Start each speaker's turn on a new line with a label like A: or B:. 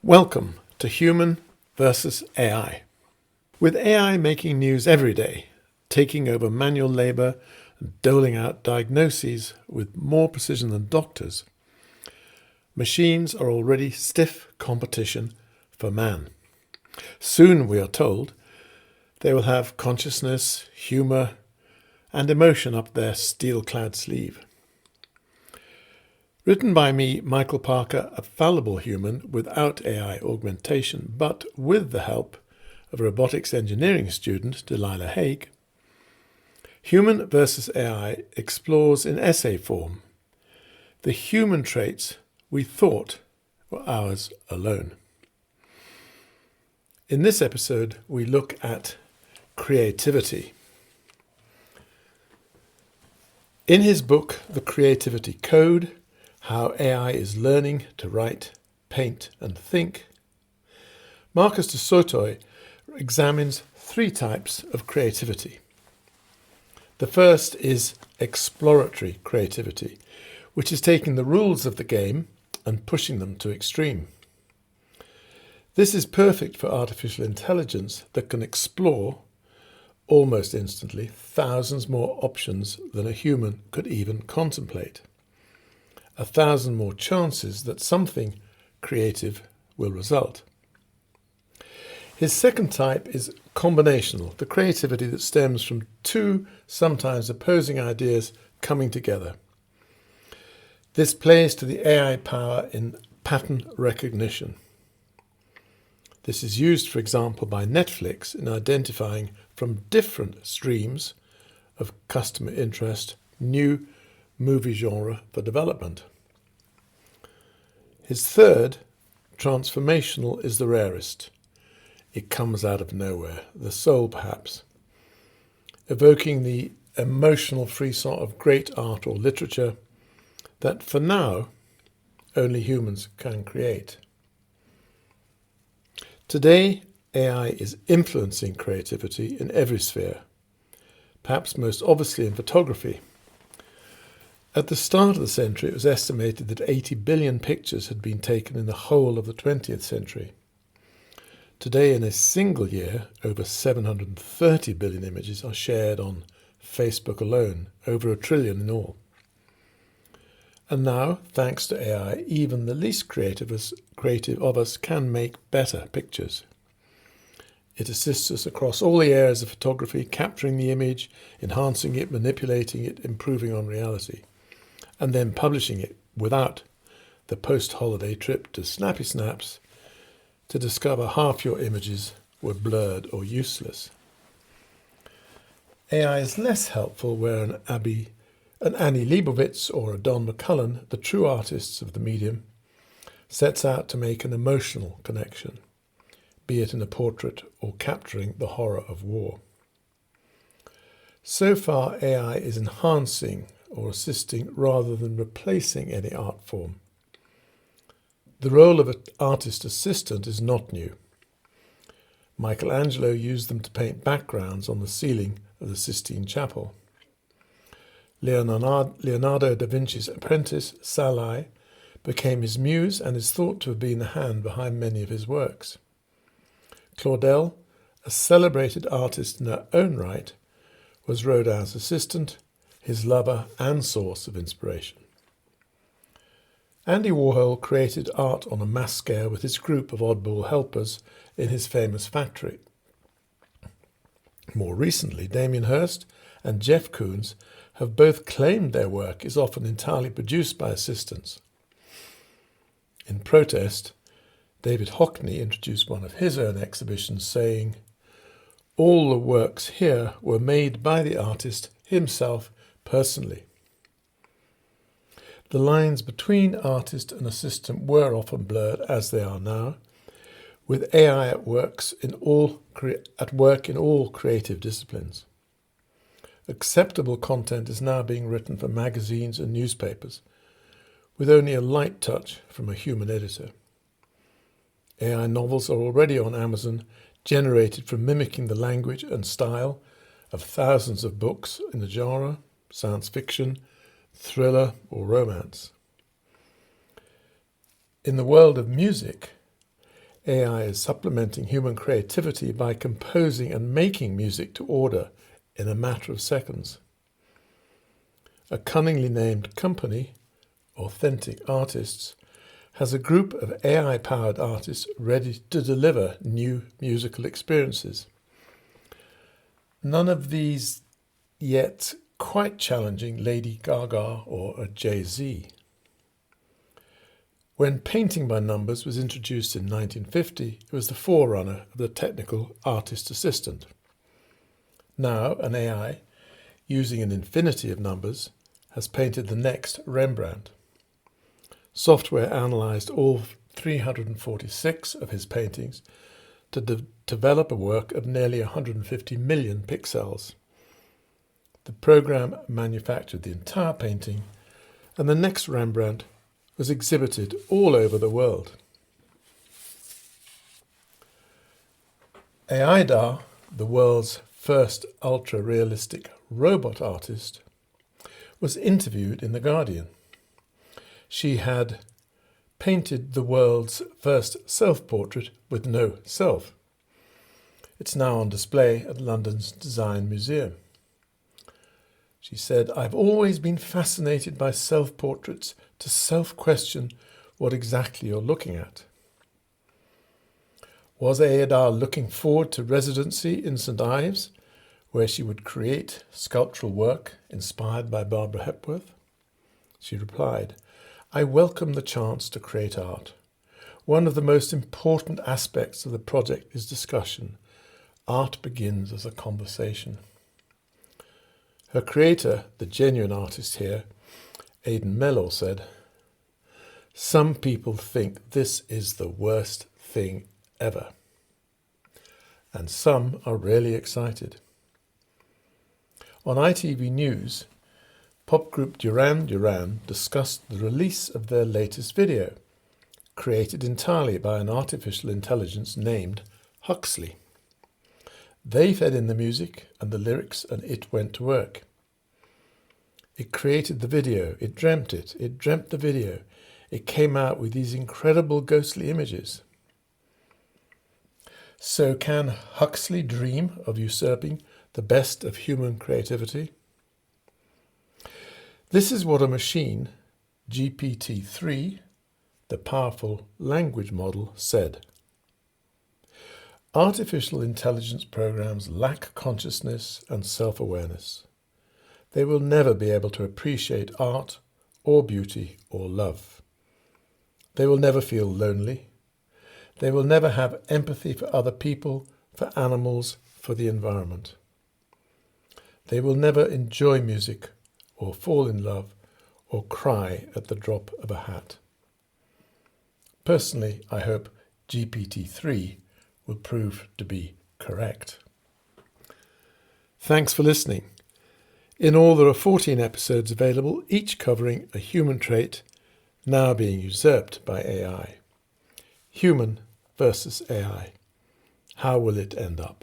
A: Welcome to Human versus AI. With AI making news every day, taking over manual labour and doling out diagnoses with more precision than doctors, machines are already stiff competition for man. Soon, we are told, they will have consciousness, humour and emotion up their steel-clad sleeve. Written by me, Michael Parker, a fallible human without AI augmentation, but with the help of a robotics engineering student, Delilah Haig, Human versus AI explores in essay form the human traits we thought were ours alone. In this episode, we look at creativity. In his book, The Creativity Code, How AI is Learning to Write, Paint and Think, Marcus du Sautoy examines three types of creativity. The first is exploratory creativity, which is taking the rules of the game and pushing them to extreme. This is perfect for artificial intelligence that can explore, almost instantly, thousands more options than a human could even contemplate. 1,000 more chances that something creative will result. His second type is combinational, the creativity that stems from two sometimes opposing ideas coming together. This plays to the AI power in pattern recognition. This is used, for example, by Netflix in identifying from different streams of customer interest new movie genre for development. His third, transformational, is the rarest. It comes out of nowhere, the soul perhaps, evoking the emotional frisson of great art or literature that for now only humans can create. Today, AI is influencing creativity in every sphere, perhaps most obviously in photography. At the start of the century, it was estimated that 80 billion pictures had been taken in the whole of the 20th century. Today, in a single year, over 730 billion images are shared on Facebook alone, over 1 trillion in all. And now, thanks to AI, even the least creative of us can make better pictures. It assists us across all the areas of photography, capturing the image, enhancing it, manipulating it, improving on reality, and then publishing it without the post-holiday trip to Snappy Snaps to discover half your images were blurred or useless. AI is less helpful where an Annie Leibovitz or a Don McCullum, the true artists of the medium, sets out to make an emotional connection, be it in a portrait or capturing the horror of war. So far, AI is enhancing or assisting rather than replacing any art form. The role of an artist assistant is not new. Michelangelo used them to paint backgrounds on the ceiling of the Sistine Chapel. Leonardo da Vinci's apprentice, Salai, became his muse and is thought to have been the hand behind many of his works. Claudel, a celebrated artist in her own right, was Rodin's assistant, his lover and source of inspiration. Andy Warhol created art on a mass scale with his group of oddball helpers in his famous factory. More recently, Damien Hirst and Jeff Koons have both claimed their work is often entirely produced by assistants. In protest, David Hockney introduced one of his own exhibitions saying, "All the works here were made by the artist himself personally." The lines between artist and assistant were often blurred, as they are now, with AI at work in all creative disciplines. Acceptable content is now being written for magazines and newspapers, with only a light touch from a human editor. AI novels are already on Amazon, generated from mimicking the language and style of thousands of books in the genre, science fiction, thriller or romance. In the world of music, AI is supplementing human creativity by composing and making music to order in a matter of seconds. A cunningly named company, Authentic Artists, has a group of AI-powered artists ready to deliver new musical experiences. None of these yet quite challenging Lady Gaga or a Jay-Z. When painting by numbers was introduced in 1950, it was the forerunner of the technical artist assistant. Now, an AI, using an infinity of numbers, has painted the next Rembrandt. Software analysed all 346 of his paintings to develop a work of nearly 150 million pixels. The program manufactured the entire painting, and the next Rembrandt was exhibited all over the world. Aida, the world's first ultra-realistic robot artist, was interviewed in The Guardian. She had painted the world's first self-portrait with no self. It's now on display at London's Design Museum. She said, "I've always been fascinated by self-portraits to self-question what exactly you're looking at." Was Aida looking forward to residency in St Ives, where she would create sculptural work inspired by Barbara Hepworth? She replied, "I welcome the chance to create art. One of the most important aspects of the project is discussion. Art begins as a conversation." Her creator, the genuine artist here, Aidan Mellor, said, "Some people think this is the worst thing ever. And some are really excited." On ITV News, pop group Duran Duran discussed the release of their latest video, created entirely by an artificial intelligence named Huxley. They fed in the music and the lyrics, and it went to work. It created the video, it dreamt the video. It came out with these incredible ghostly images. So can Huxley dream of usurping the best of human creativity? This is what a machine, GPT-3, the powerful language model, said. Artificial intelligence programs lack consciousness and self-awareness. They will never be able to appreciate art or beauty or love. They will never feel lonely. They will never have empathy for other people, for animals, for the environment. They will never enjoy music or fall in love or cry at the drop of a hat. Personally, I hope GPT-3 will prove to be correct. Thanks for listening. In all, there are 14 episodes available, each covering a human trait now being usurped by AI. Human versus AI. How will it end up?